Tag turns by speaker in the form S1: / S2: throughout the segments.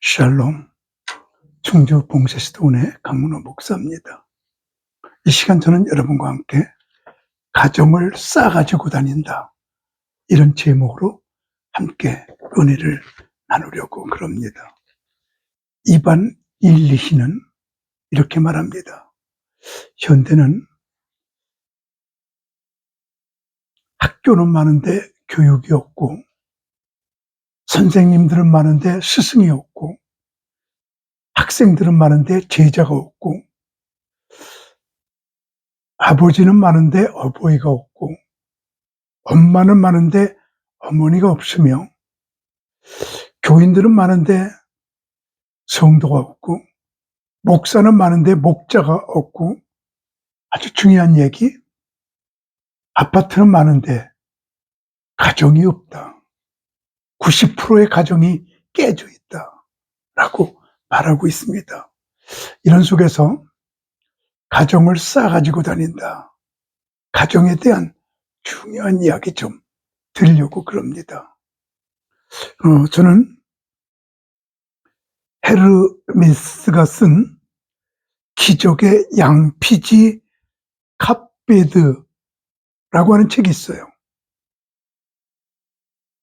S1: 샬롬, 충주 봉쇄시도원의 강문호 목사입니다. 이 시간 저는 여러분과 함께 가정을 싸가지고 다닌다, 이런 제목으로 함께 은혜를 나누려고 그럽니다. 이반 일리히는 이렇게 말합니다. 현대는 학교는 많은데 교육이 없고, 선생님들은 많은데 스승이 없고, 학생들은 많은데 제자가 없고, 아버지는 많은데 어버이가 없고, 엄마는 많은데 어머니가 없으며, 교인들은 많은데 성도가 없고, 목사는 많은데 목자가 없고, 아주 중요한 얘기, 아파트는 많은데 가정이 없다. 90%의 가정이 깨져 있다 라고 말하고 있습니다. 이런 속에서 가정을 싸가지고 다닌다, 가정에 대한 중요한 이야기 좀 드리려고 그럽니다. 저는 헤르메스가 쓴 기적의 양피지 캅베드라고 하는 책이 있어요.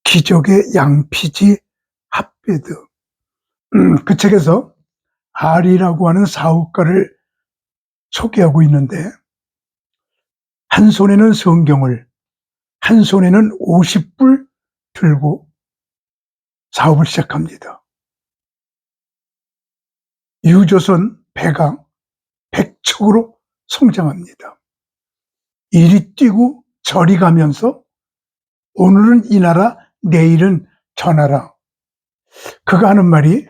S1: 기적의 양피지 핫베드. 그 책에서 아리라고 하는 사업가를 소개하고 있는데, 한 손에는 성경을, 한 손에는 50불 들고 사업을 시작합니다. 유조선 배가 100척으로 성장합니다. 이리 뛰고 저리 가면서 오늘은 이 나라, 내일은 저 나라. 그가 하는 말이,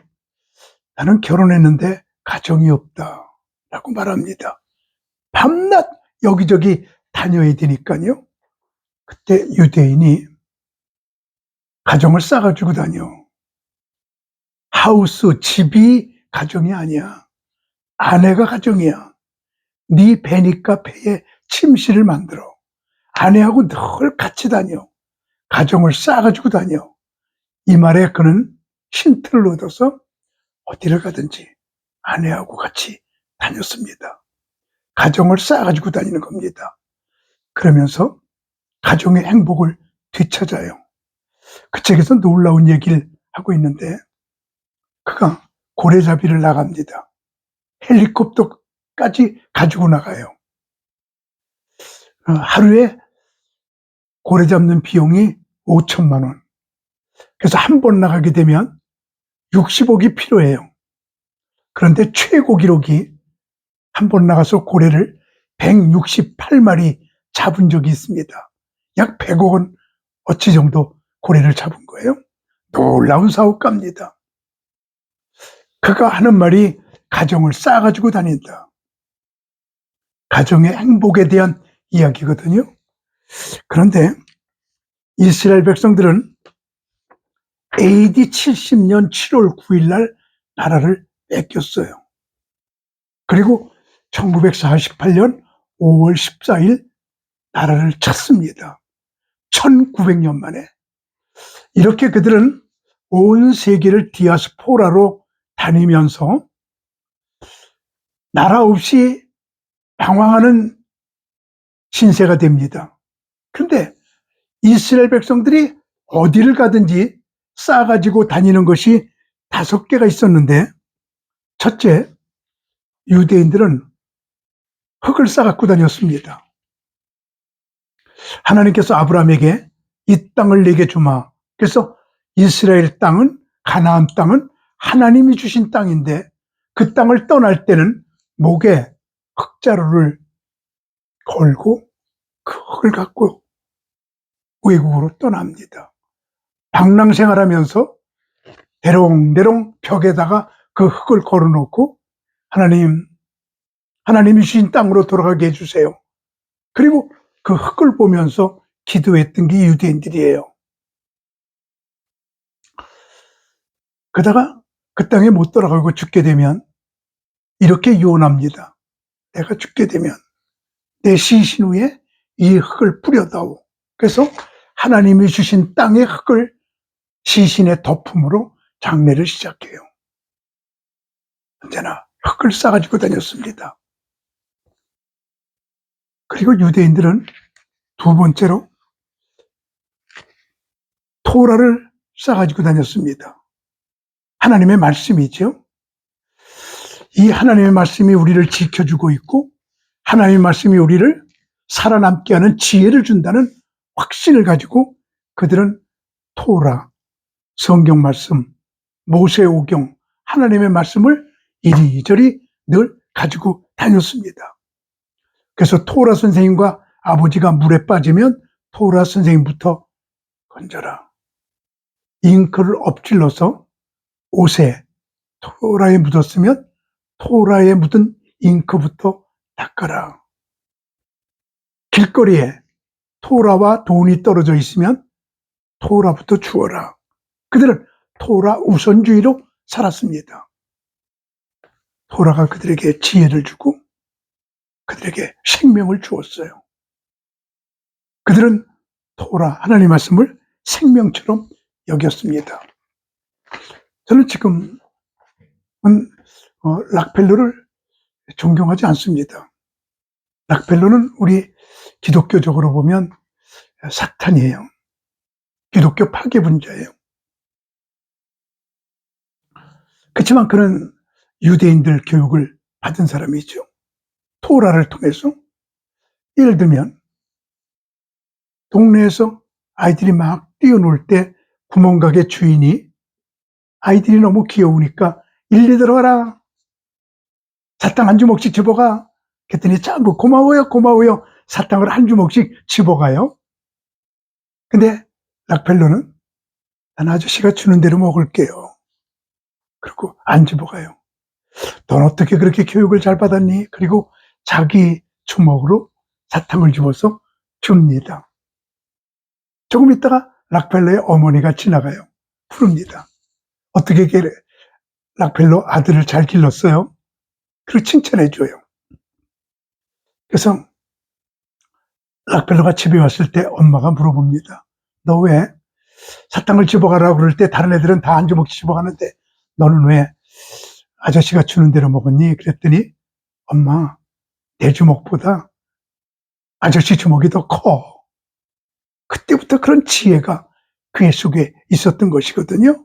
S1: 나는 결혼했는데 가정이 없다 라고 말합니다. 밤낮 여기저기 다녀야 되니까요. 그때 유대인이, 가정을 싸가지고 다녀. 하우스, 집이 가정이 아니야. 아내가 가정이야. 네 배니까 배에 침실을 만들어. 아내하고 늘 같이 다녀. 가정을 싸가지고 다녀. 이 말에 그는 힌트를 얻어서 어디를 가든지 아내하고 같이 다녔습니다. 가정을 싸가지고 다니는 겁니다. 그러면서 가정의 행복을 되찾아요. 그 책에서 놀라운 얘기를 하고 있는데, 그가 고래잡이를 나갑니다. 헬리콥터까지 가지고 나가요. 하루에 고래 잡는 비용이 5천만 원. 그래서 한 번 나가게 되면 60억이 필요해요. 그런데 최고 기록이, 한 번 나가서 고래를 168마리 잡은 적이 있습니다. 약 100억 원 어치 정도 고래를 잡은 거예요. 놀라운 사업가입니다. 그가 하는 말이 가정을 싸가지고 다닌다, 가정의 행복에 대한 이야기거든요. 그런데 이스라엘 백성들은 AD 70년 7월 9일 날 나라를 뺏겼어요. 그리고 1948년 5월 14일 나라를 찾습니다. 1900년 만에. 이렇게 그들은 온 세계를 디아스포라로 다니면서 나라 없이 방황하는 신세가 됩니다. 그런데 이스라엘 백성들이 어디를 가든지 싸가지고 다니는 것이 5개가 있었는데, 첫째, 유대인들은 흙을 싸갖고 다녔습니다. 하나님께서 아브라함에게 이 땅을 내게 주마. 그래서 이스라엘 땅은, 가나안 땅은 하나님이 주신 땅인데, 그 땅을 떠날 때는 목에 흙자루를 걸고 그 흙을 갖고 외국으로 떠납니다. 방랑생활하면서 대롱대롱 벽에다가 그 흙을 걸어놓고, 하나님이 주신 땅으로 돌아가게 해주세요. 그리고 그 흙을 보면서 기도했던 게 유대인들이에요. 그러다가 그 땅에 못 돌아가고 죽게 되면 이렇게 유언합니다. 내가 죽게 되면 내 시신 위에 이 흙을 뿌려다오. 그래서 하나님이 주신 땅의 흙을 시신의 덮음으로 장례를 시작해요. 언제나 흙을 싸가지고 다녔습니다. 그리고 유대인들은 두 번째로 토라를 싸가지고 다녔습니다. 하나님의 말씀이죠. 이 하나님의 말씀이 우리를 지켜주고 있고 하나님의 말씀이 우리를 살아남게 하는 지혜를 준다는 확신을 가지고 그들은 토라, 성경 말씀, 모세오경, 하나님의 말씀을 이리저리 늘 가지고 다녔습니다. 그래서 토라 선생님과 아버지가 물에 빠지면 토라 선생님부터 건져라. 잉크를 엎질러서 옷에 토라에 묻었으면 토라에 묻은 잉크부터 닦아라. 길거리에 토라와 돈이 떨어져 있으면 토라부터 주어라. 그들은 토라 우선주의로 살았습니다. 토라가 그들에게 지혜를 주고 그들에게 생명을 주었어요. 그들은 토라, 하나님의 말씀을 생명처럼 여겼습니다. 저는 지금은 락펠러를 존경하지 않습니다. 락펠러는 우리 기독교적으로 보면 사탄이에요. 기독교 파괴분자예요. 그렇지만 그는 유대인들 교육을 받은 사람이죠. 토라를 통해서 예를 들면 동네에서 아이들이 막 뛰어놀 때 구멍가게 주인이 아이들이 너무 귀여우니까 일리 들어가라. 사탕 한 주먹씩 집어가. 그랬더니 뭐 고마워요 고마워요. 사탕을 한 주먹씩 집어가요. 근데 락펠러는 난 아저씨가 주는 대로 먹을게요. 그리고 안 집어가요. 넌 어떻게 그렇게 교육을 잘 받았니? 그리고 자기 주먹으로 사탕을 집어서 줍니다. 조금 있다가 락펠러의 어머니가 지나가요. 부릅니다. 어떻게 락펠러 아들을 잘 길렀어요? 그리고 칭찬해줘요. 그래서 락펠러가 집에 왔을 때 엄마가 물어봅니다. 너 왜 사탕을 집어가라고 그럴 때 다른 애들은 다 한 주먹씩 집어가는데 너는 왜 아저씨가 주는 대로 먹었니? 그랬더니 엄마, 내 주먹보다 아저씨 주먹이 더 커. 그때부터 그런 지혜가 그의 속에 있었던 것이거든요.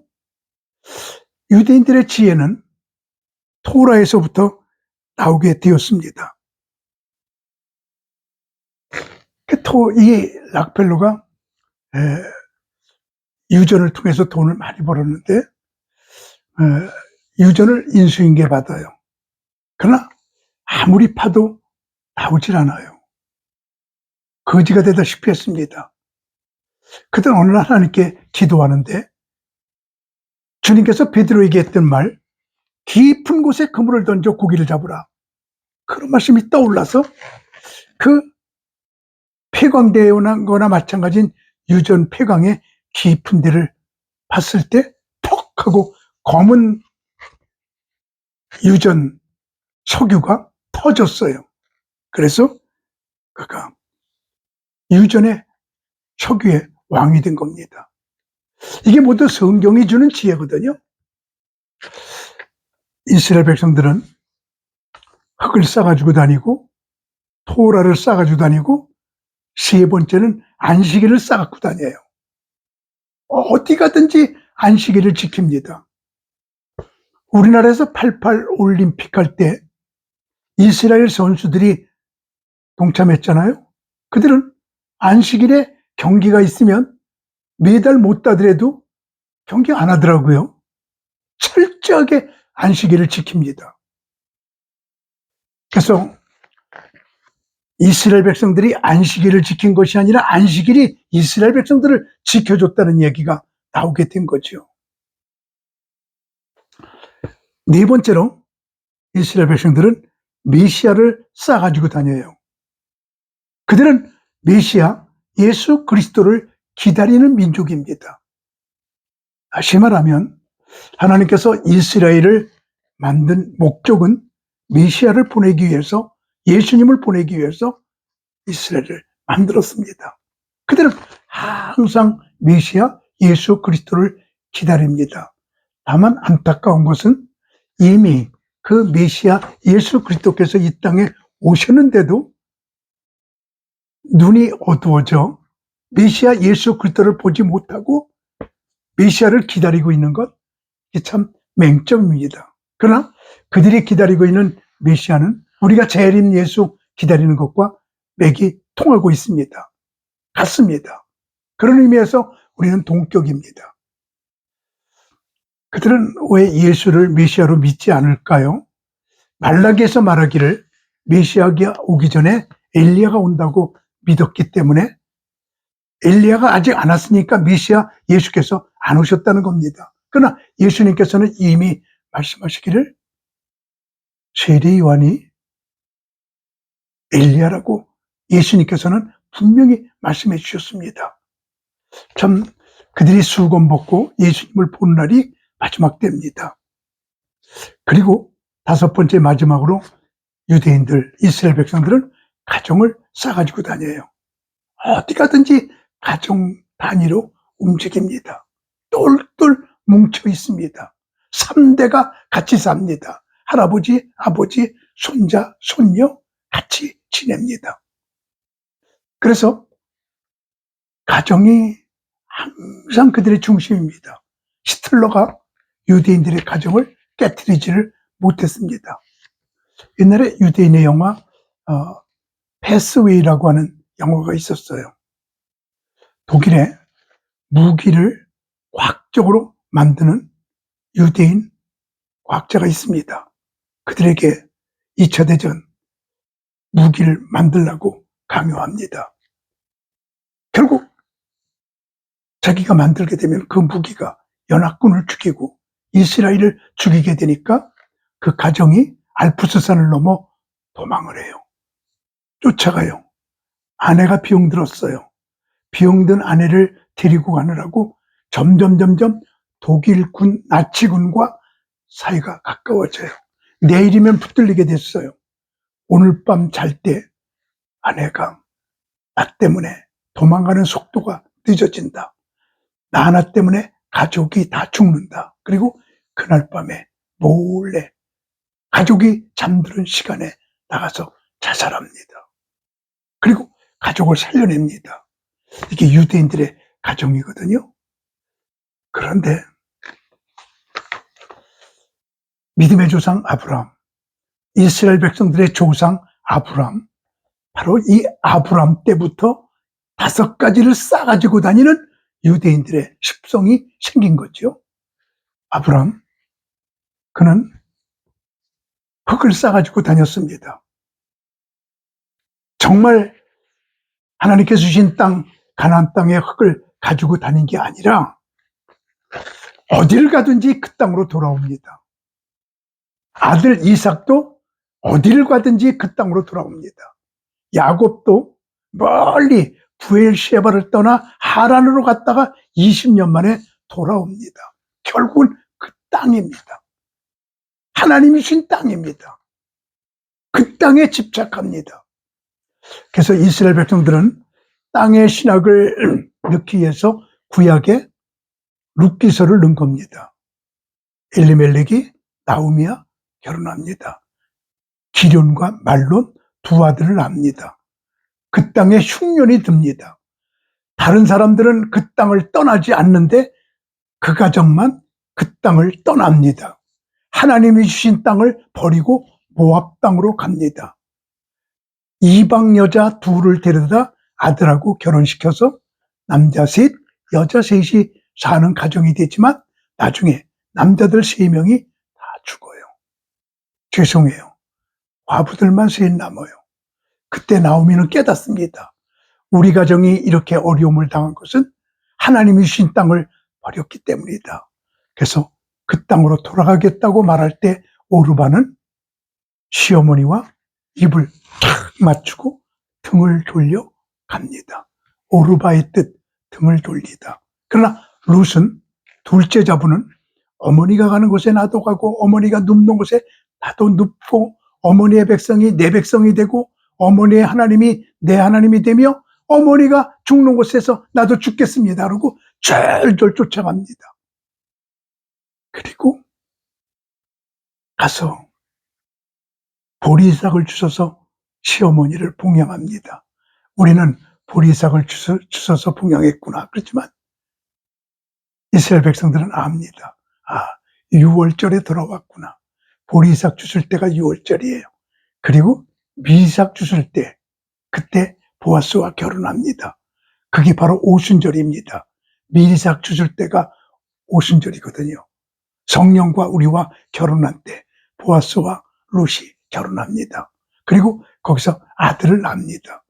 S1: 유대인들의 지혜는 토라에서부터 나오게 되었습니다. 이 락펠러가 유전을 통해서 돈을 많이 벌었는데 유전을 인수인계 받아요. 그러나 아무리 파도 나오질 않아요. 거지가 되다시피 했습니다. 그때 어느 날 하나님께 기도하는데 주님께서 베드로에게 했던 말, 깊은 곳에 그물을 던져 고기를 잡으라. 그런 말씀이 떠올라서 그 폐광되어 거나 마찬가지인 유전 폐광의 깊은 데를 봤을 때 퍽 하고 검은 유전 석유가 터졌어요. 그래서 그가 유전의 석유의 왕이 된 겁니다. 이게 모두 성경이 주는 지혜거든요. 이스라엘 백성들은 흙을 싸가지고 다니고 토라를 싸가지고 다니고 세 번째는 안식일을 싸갖고 다녀요. 어디 가든지 안식일을 지킵니다. 우리나라에서 88 올림픽 할 때 이스라엘 선수들이 동참했잖아요. 그들은 안식일에 경기가 있으면 메달 못 따더라도 경기 안 하더라고요. 철저하게 안식일을 지킵니다. 그래서 이스라엘 백성들이 안식일을 지킨 것이 아니라 안식일이 이스라엘 백성들을 지켜줬다는 얘기가 나오게 된 거죠. 네 번째로 이스라엘 백성들은 메시아를 싸가지고 다녀요. 그들은 메시아 예수 그리스도를 기다리는 민족입니다. 다시 말하면 하나님께서 이스라엘을 만든 목적은 메시아를 보내기 위해서, 예수님을 보내기 위해서 이스라엘을 만들었습니다. 그들은 항상 메시아 예수 그리스도를 기다립니다. 다만 안타까운 것은 이미 그 메시아 예수 그리스도께서 이 땅에 오셨는데도 눈이 어두워져 메시아 예수 그리스도를 보지 못하고 메시아를 기다리고 있는 것, 이게 참 맹점입니다. 그러나 그들이 기다리고 있는 메시아는 우리가 재림 예수 기다리는 것과 맥이 통하고 있습니다. 같습니다. 그런 의미에서 우리는 동격입니다. 그들은 왜 예수를 메시아로 믿지 않을까요? 말라기에서 말하기를 메시아가 오기 전에 엘리야가 온다고 믿었기 때문에 엘리야가 아직 안 왔으니까 메시아 예수께서 안 오셨다는 겁니다. 그러나 예수님께서는 이미 말씀하시기를 세례 요한이 엘리야라고 예수님께서는 분명히 말씀해 주셨습니다. 참 그들이 수건 벗고 예수님을 보는 날이 마지막 때입니다. 그리고 다섯 번째 마지막으로 유대인들, 이스라엘 백성들은 가정을 싸가지고 다녀요. 어디 가든지 가정 단위로 움직입니다. 똘똘 뭉쳐 있습니다. 3대가 같이 삽니다. 할아버지, 아버지, 손자, 손녀 같이 지냅니다. 그래서 가정이 항상 그들의 중심입니다. 히틀러가 유대인들의 가정을 깨트리지를 못했습니다. 옛날에 유대인의 영화 패스웨이라고 하는 영화가 있었어요. 독일에 무기를 과학적으로 만드는 유대인 과학자가 있습니다. 그들에게 2차 대전 무기를 만들라고 강요합니다. 결국 자기가 만들게 되면 그 무기가 연합군을 죽이고 이스라엘을 죽이게 되니까 그 가정이 알프스산을 넘어 도망을 해요. 쫓아가요. 아내가 병들었어요. 병든 아내를 데리고 가느라고 점점 독일군, 나치군과 사이가 가까워져요. 내일이면 붙들리게 됐어요. 오늘 밤 잘 때 아내가 나 때문에 도망가는 속도가 늦어진다. 나 하나 때문에 가족이 다 죽는다. 그리고 그날 밤에 몰래 가족이 잠드는 시간에 나가서 자살합니다. 그리고 가족을 살려냅니다. 이게 유대인들의 가정이거든요. 그런데 믿음의 조상 아브라함, 이스라엘 백성들의 조상 아브라함, 바로 이 아브라함 때부터 5가지를 싸가지고 다니는 유대인들의 습성이 생긴 거죠. 아브라함, 그는 흙을 싸가지고 다녔습니다. 정말 하나님께서 주신 땅, 가나안 땅의 흙을 가지고 다닌 게 아니라 어디를 가든지 그 땅으로 돌아옵니다. 아들 이삭도 어디를 가든지 그 땅으로 돌아옵니다. 야곱도 멀리 부엘셰바를 떠나 하란으로 갔다가 20년 만에 돌아옵니다. 결국은 그 땅입니다. 하나님이 주신 땅입니다. 그 땅에 집착합니다. 그래서 이스라엘 백성들은 땅의 신학을 넣기 위해서 구약에 룻기서를 넣은 겁니다. 엘리멜렉이 나오미와 결혼합니다. 기럨과 말론 두 아들을 낳습니다. 그 땅에 흉년이 듭니다. 다른 사람들은 그 땅을 떠나지 않는데 그 가정만 그 땅을 떠납니다. 하나님이 주신 땅을 버리고 모압 땅으로 갑니다. 이방 여자 둘을 데려다 아들하고 결혼시켜서 남자 셋, 여자 셋이 사는 가정이 되지만 나중에 남자들 3명이 다 죽어요. 죄송해요. 과부들만 셋 남아요. 그때 나오미는 깨닫습니다. 우리 가정이 이렇게 어려움을 당한 것은 하나님이 주신 땅을 버렸기 때문이다. 그래서 그 땅으로 돌아가겠다고 말할 때 오르바는 시어머니와 입을 탁 맞추고 등을 돌려 갑니다. 오르바의 뜻, 등을 돌리다. 그러나 룻은 둘째 자부는 어머니가 가는 곳에 나도 가고 어머니가 눕는 곳에 나도 눕고 어머니의 백성이 내 백성이 되고 어머니의 하나님이 내 하나님이 되며 어머니가 죽는 곳에서 나도 죽겠습니다. 그러고 절절 쫓아갑니다. 그리고 가서 보리삭을 주셔서 시어머니를 봉양합니다. 우리는 보리삭을 주셔서 봉양했구나. 그렇지만 이스라엘 백성들은 압니다. 아, 6월절에 돌아왔구나. 보리삭 주실 때가 6월절이에요. 그리고 미삭 주실 때, 그때 보아스와 결혼합니다. 그게 바로 오순절입니다. 미리삭 주실 때가 오순절이거든요. 성령과 우리와 결혼한 때 보아스와 룻이 결혼합니다. 그리고 거기서 아들을 낳습니다.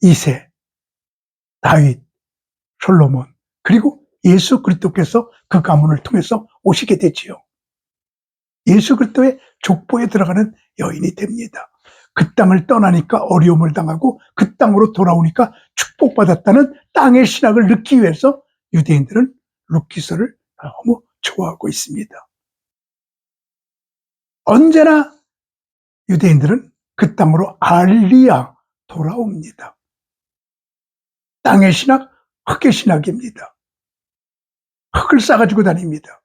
S1: 이세, 다윗, 솔로몬, 그리고 예수 그리스도께서 그 가문을 통해서 오시게 되지요. 예수 그리스도의 족보에 들어가는 여인이 됩니다. 그 땅을 떠나니까 어려움을 당하고 그 땅으로 돌아오니까 축복받았다는 땅의 신학을 넣기 위해서 유대인들은 룻기서를 너무 좋아하고 있습니다. 언제나 유대인들은 그 땅으로 알리야 돌아옵니다. 땅의 신학, 흙의 신학입니다. 흙을 싸가지고 다닙니다.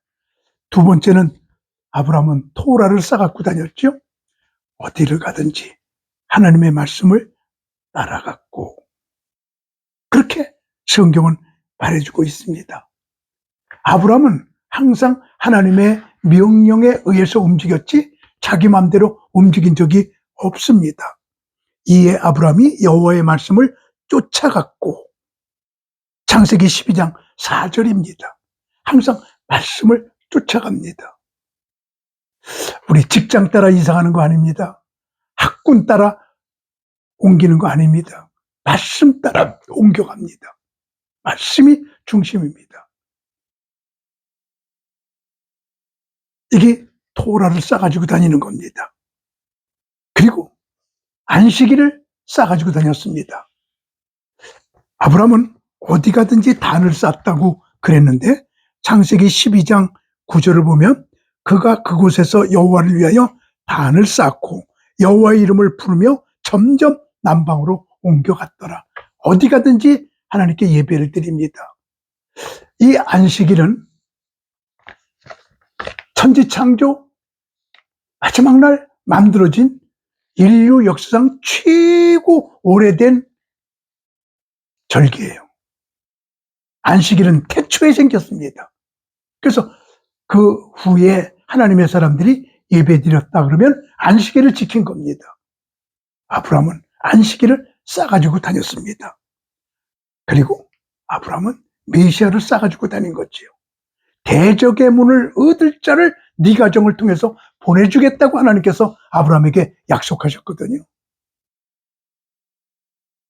S1: 두 번째는 아브라함은 토라를 싸갖고 다녔죠. 어디를 가든지 하나님의 말씀을 따라갔고, 그렇게 성경은 말해주고 있습니다. 아브라함은 항상 하나님의 명령에 의해서 움직였지 자기 마음대로 움직인 적이 없습니다. 이에 아브라함이 여호와의 말씀을 쫓아갔고, 창세기 12장 4절입니다. 항상 말씀을 쫓아갑니다. 우리 직장 따라 이사가는 거 아닙니다. 학군 따라 옮기는 거 아닙니다. 말씀 따라 옮겨갑니다. 말씀이 중심입니다. 이게 토라를 싸가지고 다니는 겁니다. 그리고 안식일을 싸가지고 다녔습니다. 아브라함은 어디 가든지 단을 쌌다고 그랬는데 창세기 12장 9절을 보면 그가 그곳에서 여호와를 위하여 단을 쌓고 여호와의 이름을 부르며 점점 남방으로 옮겨갔더라. 어디 가든지 하나님께 예배를 드립니다. 이 안식일은 천지창조 마지막 날 만들어진 인류 역사상 최고 오래된 절기예요. 안식일은 태초에 생겼습니다. 그래서 그 후에 하나님의 사람들이 예배드렸다 그러면 안식일을 지킨 겁니다. 아브라함은 안식일을 싸가지고 다녔습니다. 그리고 아브라함은 메시아를 싸가지고 다닌 거지요. 대적의 문을 얻을 자를 네 가정을 통해서 보내주겠다고 하나님께서 아브라함에게 약속하셨거든요.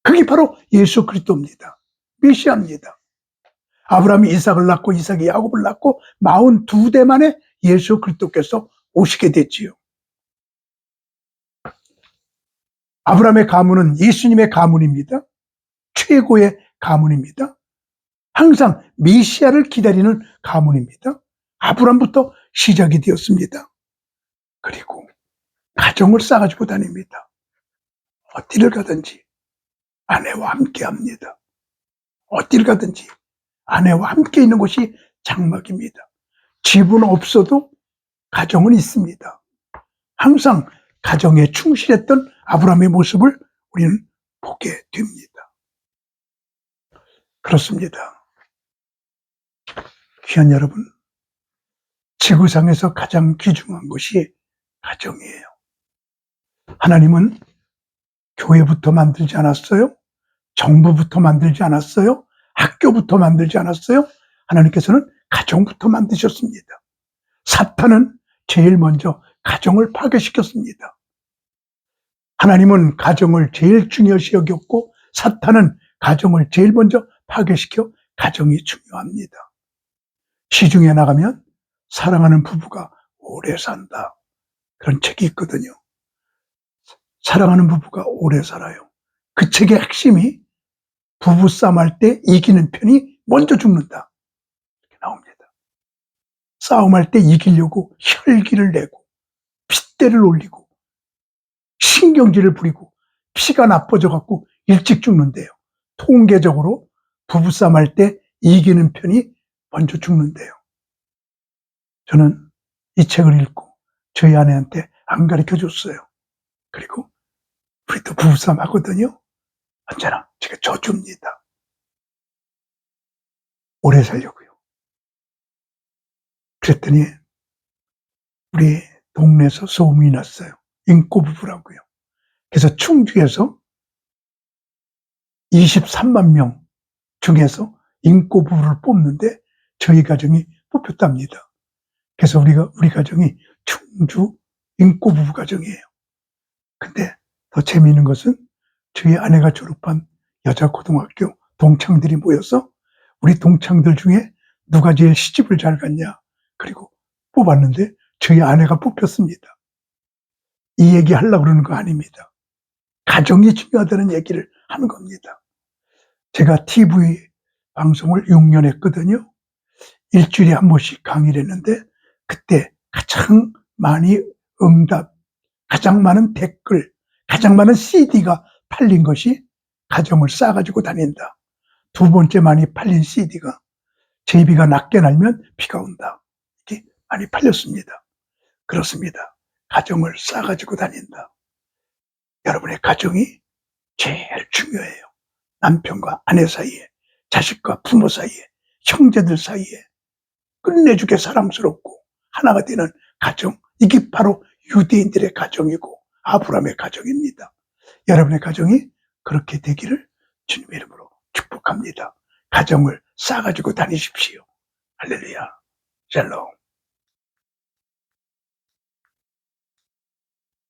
S1: 그게 바로 예수 그리스도입니다. 메시아입니다. 아브라함이 이삭을 낳고 이삭이 야곱을 낳고 42대 만에 예수 그리스도께서 오시게 됐지요. 아브라함의 가문은 예수님의 가문입니다. 최고의 가문입니다. 항상 메시아를 기다리는 가문입니다. 아브라함부터 시작이 되었습니다. 그리고 가정을 싸가지고 다닙니다. 어디를 가든지 아내와 함께 합니다. 어디를 가든지 아내와 함께 있는 곳이 장막입니다. 집은 없어도 가정은 있습니다. 항상 가정에 충실했던 아브라함의 모습을 우리는 보게 됩니다. 그렇습니다. 귀한 여러분, 지구상에서 가장 귀중한 것이 가정이에요. 하나님은 교회부터 만들지 않았어요? 정부부터 만들지 않았어요? 학교부터 만들지 않았어요? 하나님께서는 가정부터 만드셨습니다. 사탄은 제일 먼저 가정을 파괴시켰습니다. 하나님은 가정을 제일 중요시 여겼고 사탄은 가정을 제일 먼저 파괴시켜 가정이 중요합니다. 시중에 나가면 사랑하는 부부가 오래 산다, 그런 책이 있거든요. 사랑하는 부부가 오래 살아요. 그 책의 핵심이 부부싸움 할 때 이기는 편이 먼저 죽는다, 이렇게 나옵니다. 싸움할 때 이기려고 혈기를 내고 핏대를 올리고 신경질을 부리고 피가 나빠져 갖고 일찍 죽는데요. 통계적으로 부부싸움 할 때 이기는 편이 먼저 죽는데요. 저는 이 책을 읽고 저희 아내한테 안 가르쳐 줬어요. 그리고 우리도 부부싸움 하거든요. 언제나 제가 져줍니다. 오래 살려고요. 그랬더니 우리 동네에서 소문이 났어요. 인꼬 부부라고요. 그래서 충주에서 23만 명 중에서 인꼬 부부를 뽑는데 저희 가정이 뽑혔답니다. 그래서 우리 가정이 충주 인꼬 부부 가정이에요. 근데 더 재미있는 것은 저희 아내가 졸업한 여자 고등학교 동창들이 모여서 우리 동창들 중에 누가 제일 시집을 잘 갔냐 그리고 뽑았는데 저희 아내가 뽑혔습니다. 이 얘기 하려고 그러는 거 아닙니다. 가정이 중요하다는 얘기를 하는 겁니다. 제가 TV 방송을 6년 했거든요. 일주일에 한 번씩 강의를 했는데 그때 가장 많이 응답, 가장 많은 댓글, 가장 많은 CD가 팔린 것이 가정을 싸가지고 다닌다. 두 번째 많이 팔린 CD가 제비가 낮게 날면 비가 온다. 이게 많이 팔렸습니다. 그렇습니다. 가정을 싸가지고 다닌다. 여러분의 가정이 제일 중요해요. 남편과 아내 사이에, 자식과 부모 사이에, 형제들 사이에 끝내주게 사랑스럽고 하나가 되는 가정, 이게 바로 유대인들의 가정이고 아브라함의 가정입니다. 여러분의 가정이 그렇게 되기를 주님의 이름으로 축복합니다. 가정을 싸가지고 다니십시오. 할렐루야. 샬롬.